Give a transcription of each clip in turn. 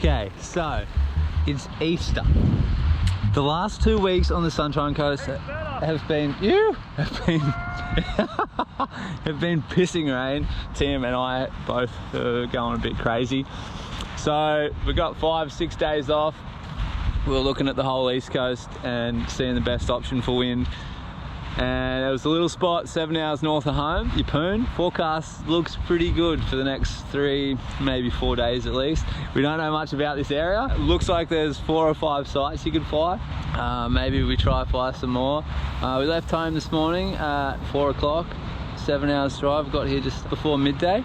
Okay, so it's Easter. The last 2 weeks on the Sunshine Coast have been have been pissing rain. Tim and I both going a bit crazy. So we got 5-6 days off. We were looking at the whole East Coast and seeing the best option for wind. And there was a little spot 7 hours north of home, Yeppoon. Forecast looks pretty good for the next 3, maybe 4 days at least. We don't know much about this area. It looks like there's 4 or 5 sites you could fly. Maybe we try fly some more. We left home this morning at 4 o'clock, 7 hours drive. Got here just before midday.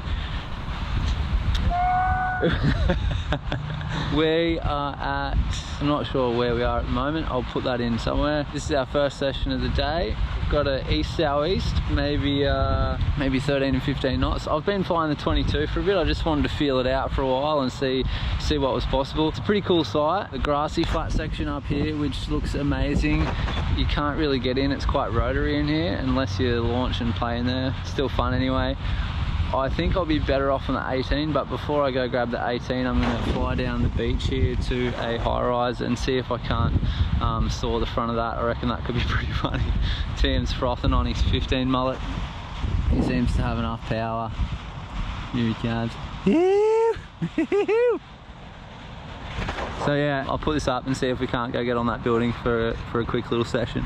We are at, I'm not sure where we are at the moment. I'll put that in somewhere. This is our first session of the day. We've got an east-southeast, maybe 13 and 15 knots. I've been flying the 22 for a bit. I just wanted to feel it out for a while and see what was possible. It's a pretty cool site. The grassy flat section up here, which looks amazing. You can't really get in. It's quite rotary in here unless you launch and play in there. Still fun anyway. I think I'll be better off on the 18, but before I go grab the 18, I'm going to fly down the beach here to a high-rise and see if I can't saw the front of that. I reckon that could be pretty funny. Tim's frothing on his 15 mullet. He seems to have enough power. Here he comes. So yeah, I'll put this up and see if we can't go get on that building for a quick little session.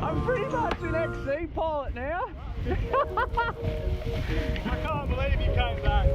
I'm pretty much an XC pilot now. I can't believe you came back.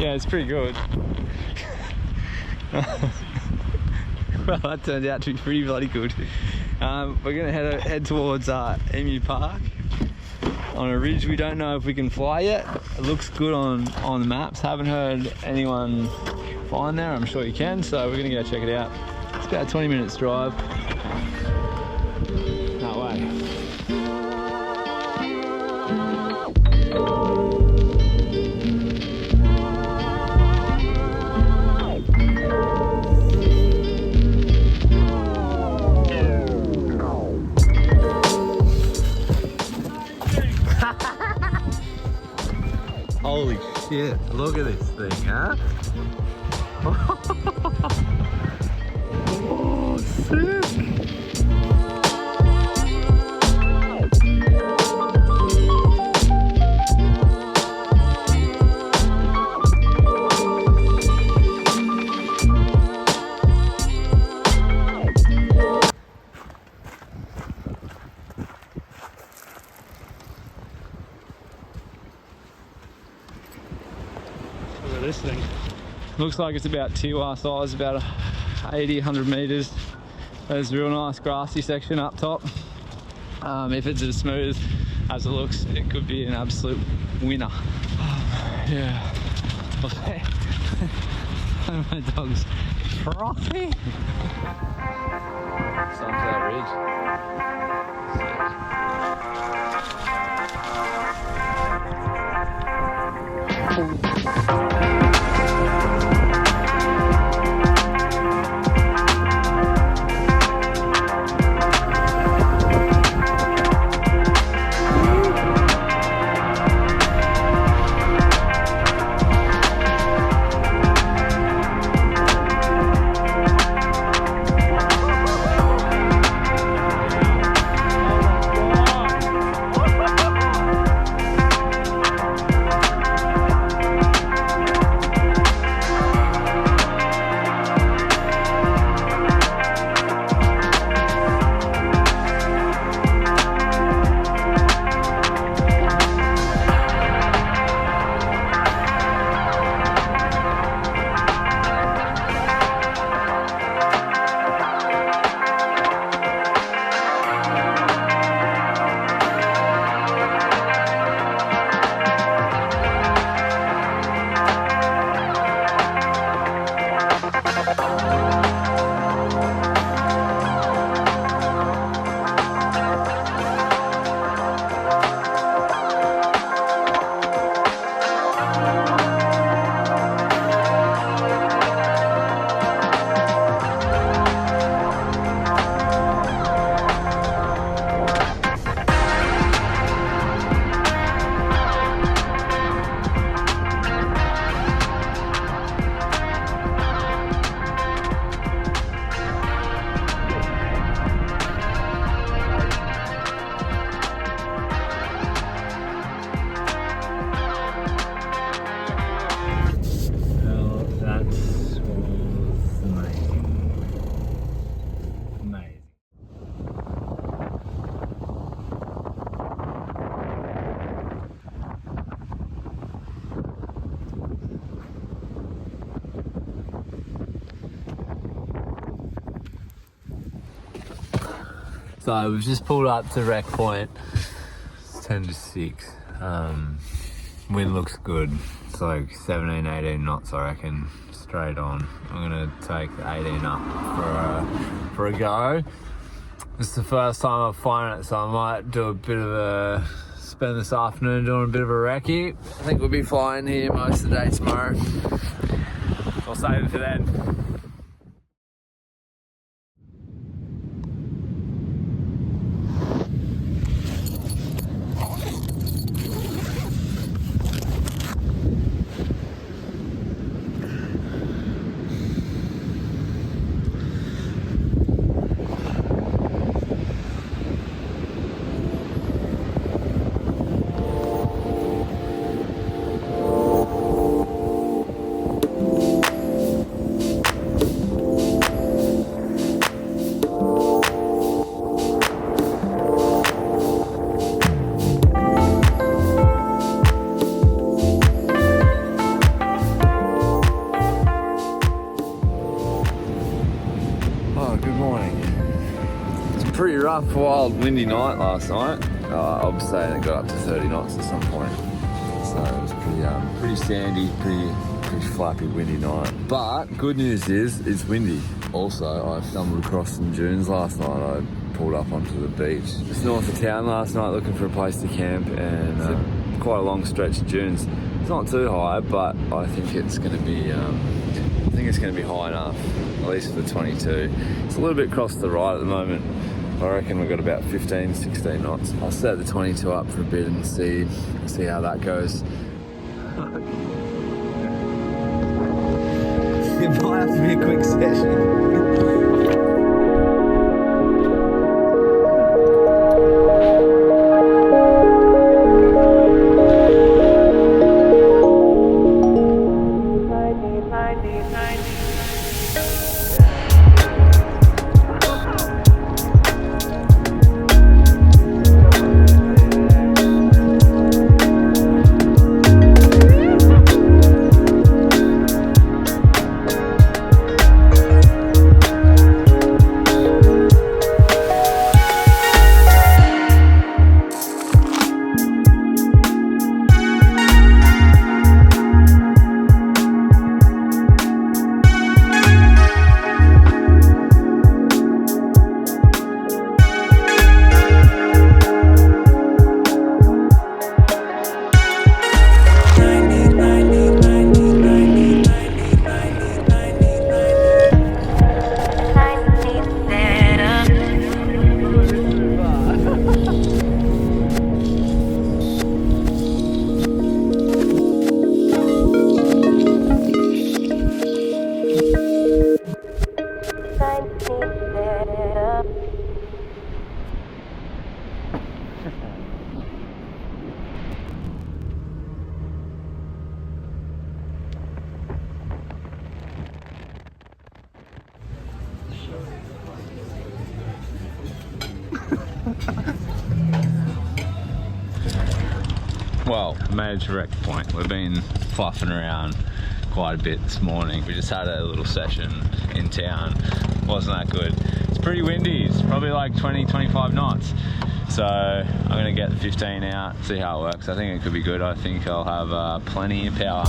Yeah, it's pretty good. Well, that turned out to be pretty bloody good. We're going to head towards Emu Park on a ridge we don't know if we can fly yet. It looks good on the maps. Haven't heard anyone flying there. I'm sure you can, so we're going to go check it out. It's about 20 minutes drive. That way. Holy shit, look at this thing, huh? Oh, sick! Look at this thing. Looks like it's about Tiwa size, about 80, 100 metres. There's a real nice grassy section up top. If it's as smooth as it looks, it could be an absolute winner. Yeah. My dog's frothy. Sunflower Ridge. So we've just pulled up to Wreck Point. It's 10 to 6. Wind looks good. It's like 17, 18 knots, I reckon, straight on. I'm gonna take the 18 up for a go. It's the first time I've flown it, so I might do a bit of a spend this afternoon doing a bit of a recce. I think we'll be flying here most of the day tomorrow. I'll save it for then. Pretty rough, wild, windy night last night. I was saying it got up to 30 knots at some point. So it was pretty sandy, pretty flappy, windy night. But good news is it's windy. Also, I stumbled across some dunes last night. I pulled up onto the beach just north of town last night looking for a place to camp, and it's quite a long stretch of dunes. It's not too high, but I think it's going to be high enough, at least for the 22. It's a little bit across to the right at the moment. I reckon we've got about 15, 16 knots. I'll set the 22 up for a bit and see how that goes. It might have to be a quick session. Well, made it to Wreck Point. We've been fluffing around quite a bit this morning. We just had a little session in town. Wasn't that good. It's pretty windy. It's probably like 20-25 knots. So I'm gonna get the 15 out, see how it works. I think it could be good. I think I'll have plenty of power.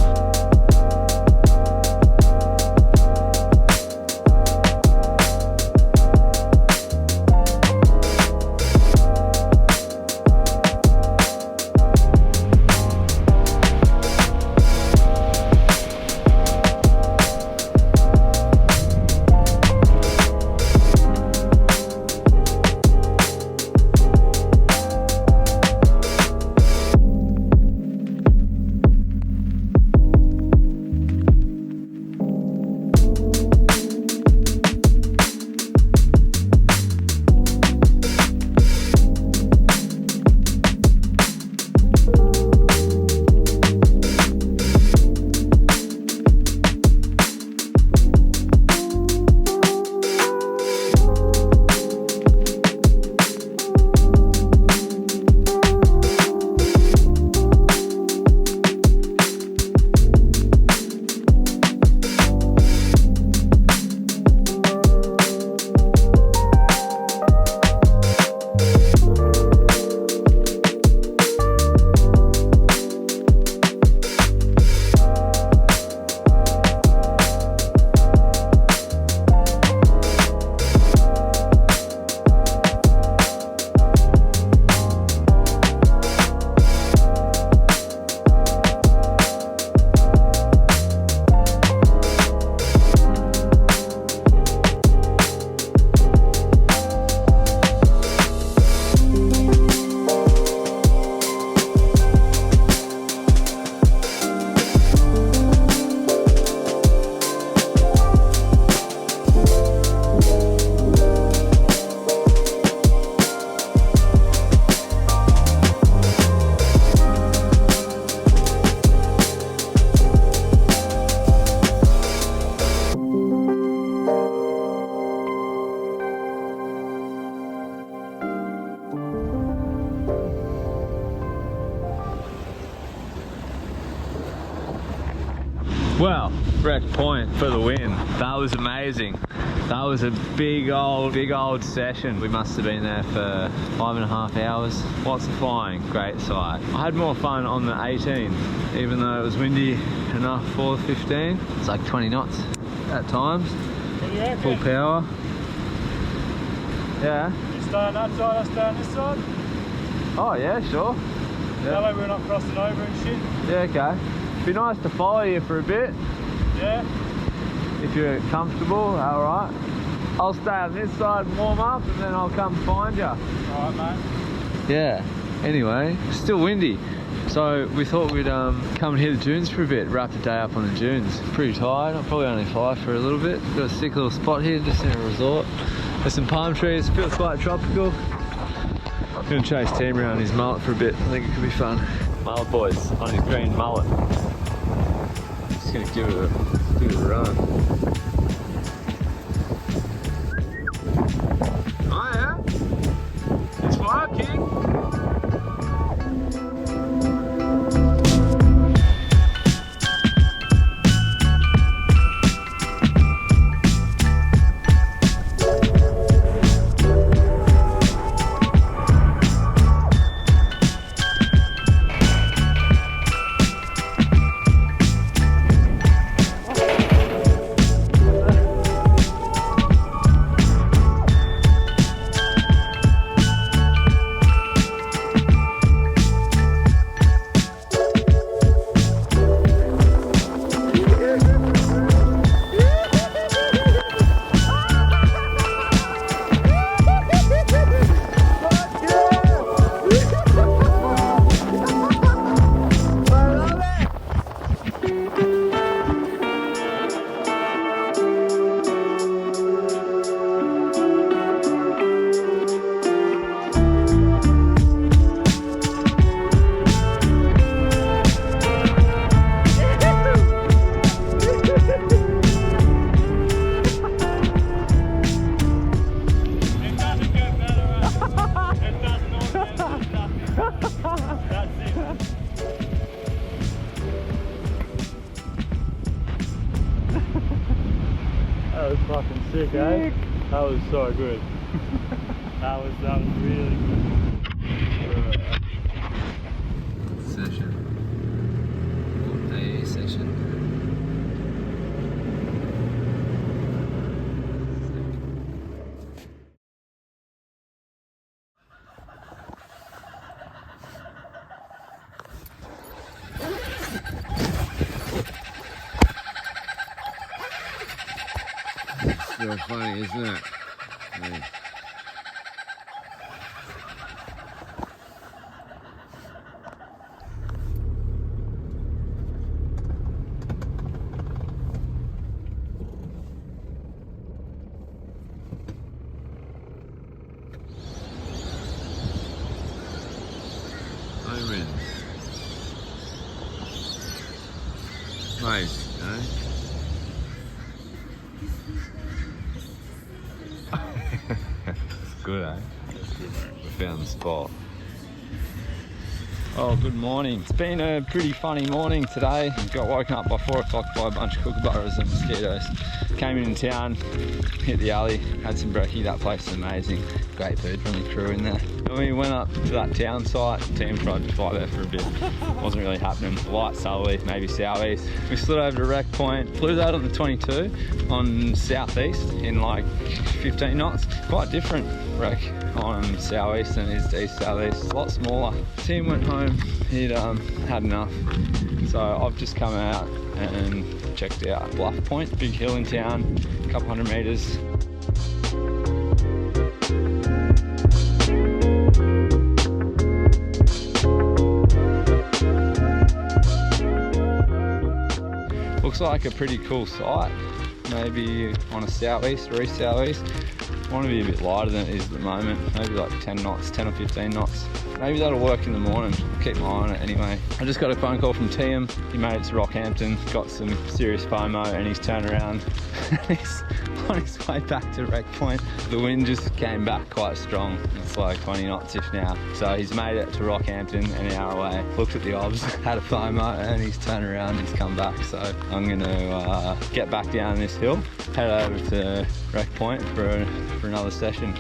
Well, Wreck Point for the win. That was amazing. That was a big old session. We must have been there for 5.5 hours. Lots of flying, great sight. I had more fun on the 18, even though it was windy enough for the 15. It's like 20 knots at times. Full power. Yeah. You stay on that side, I stay on this side. Oh yeah, sure. That Yeah, way we're not crossing over and shit. yeah, okay. Be nice to follow you for a bit. Yeah. If you're comfortable, alright. I'll stay on this side and warm up and then I'll come find you. Alright, mate. Yeah, anyway, still windy. So we thought we'd come and hit the dunes for a bit, wrap the day up on the dunes. Pretty tired, I'll probably only fly for a little bit. Got a sick little spot here just in a resort. There's some palm trees, feels quite tropical. I'm gonna chase Tim around his mullet for a bit, I think it could be fun. Mullet boys on his green mullet. Just gonna give it a run. Oh yeah? It's working! That was fucking sick, eh? That was so good. that was really good. Session. Day session. Still funny, isn't it? Yeah. Omen. Nice, eh? It's good, eh? That's good, mate. We found the spot. Oh, good morning. It's been a pretty funny morning today. Got woken up by 4 o'clock by a bunch of kookaburras and mosquitoes. Came in town, hit the alley, had some brekkie. That place is amazing. Great food from the crew in there. And we went up to that town site. Team tried to fly there for a bit. Wasn't really happening. Light southerly, maybe southeast. We slid over to Wreck Point. Flew that on the 22 on southeast in like 15 knots. Quite different wreck on southeast than it is east southeast. It's a lot smaller. Tim went home. He'd had enough. So I've just come out and checked out Bluff Point, big hill in town, a couple 100 meters. Looks like a pretty cool site, maybe on a southeast or east southeast. I want to be a bit lighter than it is at the moment, maybe like 10 knots, 10 or 15 knots. Maybe that'll work in the morning. I'll keep my eye on it anyway. I just got a phone call from Tim. He made it to Rockhampton, got some serious FOMO, and he's turned around. He's on his way back to Wreck Point. The wind just came back quite strong. It's like 20 knots-ish now. So he's made it to Rockhampton, an hour away. Looked at the obs, had a FOMO, and he's turned around, he's come back. So I'm gonna get back down this hill, head over to Wreck Point for another session.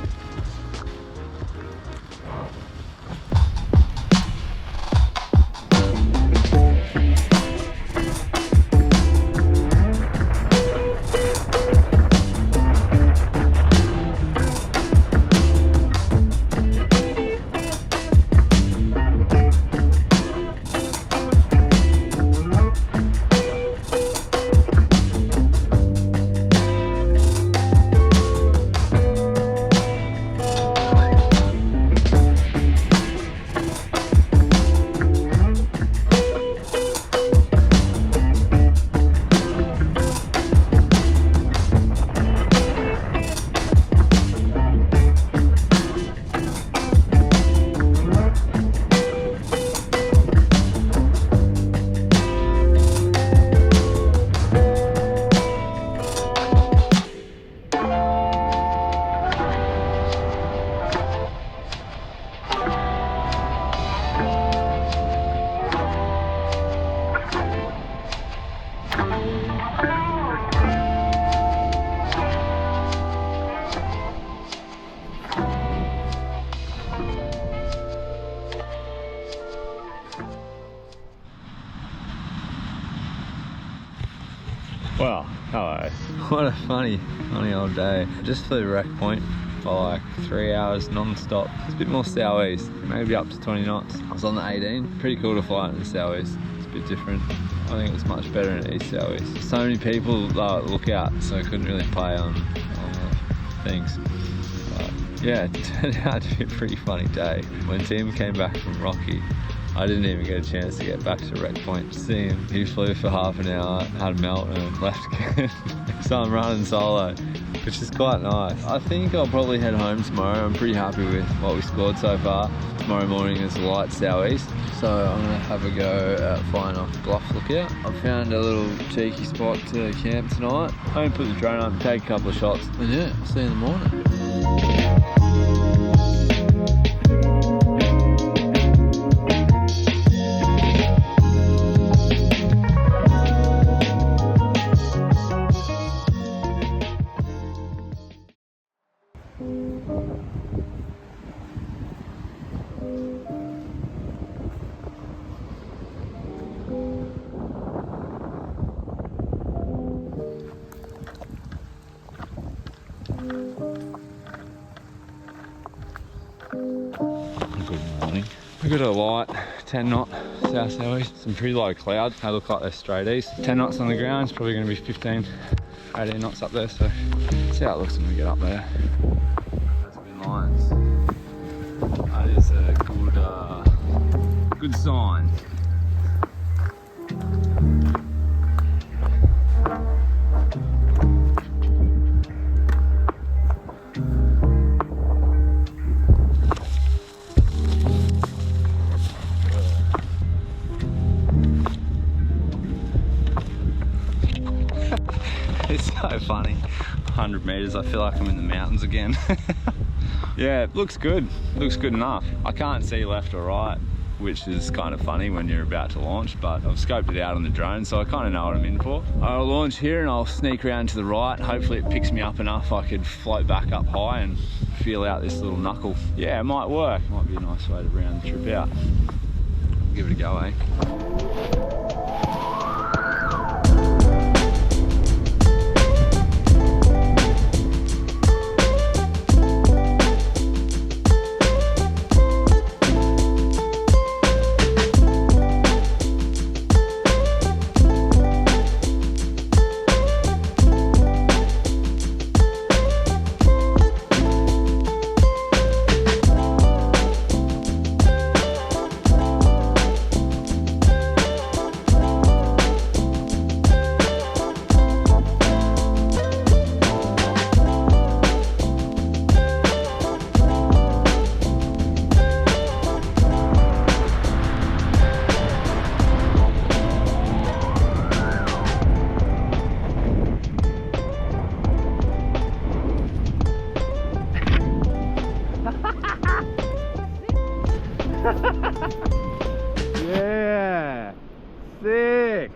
Well, hello. What a funny old day. Just flew Wreck Point for like 3 hours non-stop. It's a bit more southeast, maybe up to 20 knots. I was on the 18. Pretty cool to fly in the southeast. It's a bit different. I think it's much better in east southeast. So many people look out, so I couldn't really play on things. But yeah, it turned out to be a pretty funny day. When Tim came back from Rocky, I didn't even get a chance to get back to Wreck Point to see him. He flew for half an hour, had a melt and left again. So I'm running solo, which is quite nice. I think I'll probably head home tomorrow. I'm pretty happy with what we scored so far. Tomorrow morning is a light southeast, so I'm gonna have a go at flying off Bluff Lookout. I found a little cheeky spot to camp tonight. I'm gonna put the drone up and take a couple of shots. And yeah, I'll see you in the morning. We got a light 10 knot south-southeast, some pretty low clouds. They look like they're straight east. 10 knots on the ground, it's probably going to be 15, 18 knots up there, so see how it looks when we get up there. That's wind lines. That is a good sign. It's so funny. 100 meters, I feel like I'm in the mountains again. Yeah, it looks good. Looks good enough. I can't see left or right, which is kind of funny when you're about to launch, but I've scoped it out on the drone, so I kind of know what I'm in for. I'll launch here and I'll sneak around to the right. Hopefully it picks me up enough I could float back up high and feel out this little knuckle. Yeah, it might work. Might be a nice way to round the trip out. Give it a go, eh? Yeah, sick.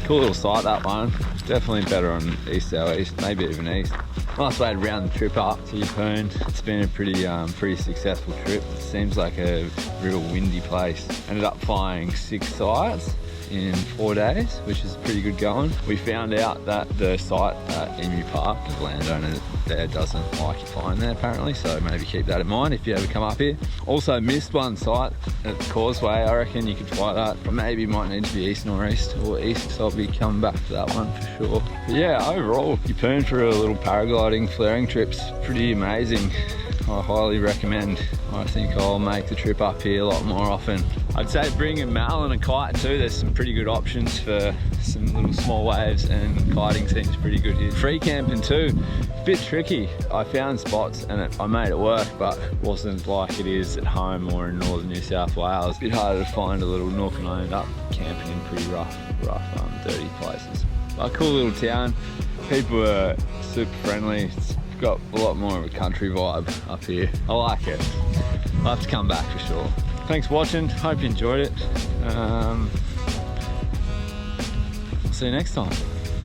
Cool little sight, that one. Definitely better on east southeast, maybe even east. Nice way to round the trip up to Yeppoon. It's been a pretty successful trip. It seems like a real windy place. Ended up flying 6 sites in 4 days, which is pretty good going. We found out that the site at Emu Park, the landowner there doesn't like you flying there apparently, so maybe keep that in mind if you ever come up here. Also missed one site at Causeway. I reckon you could fly that, but maybe it might need to be east northeast or east, so I'll be coming back to that one for sure. But yeah, overall, Yeppoon for a little paragliding flaring trip's pretty amazing. I highly recommend. I think I'll make the trip up here a lot more often. I'd say bring a Mal and a kite too. There's some pretty good options for some little small waves, and kiting seems pretty good here. Free camping too, a bit tricky. I found spots and I made it work, but it wasn't like it is at home or in northern New South Wales. A bit harder to find a little nook, and I ended up camping in pretty rough, dirty places. But a cool little town. People are super friendly. It's got a lot more of a country vibe up here. I like it. I'll have to come back for sure. Thanks for watching. Hope you enjoyed it. See you next time.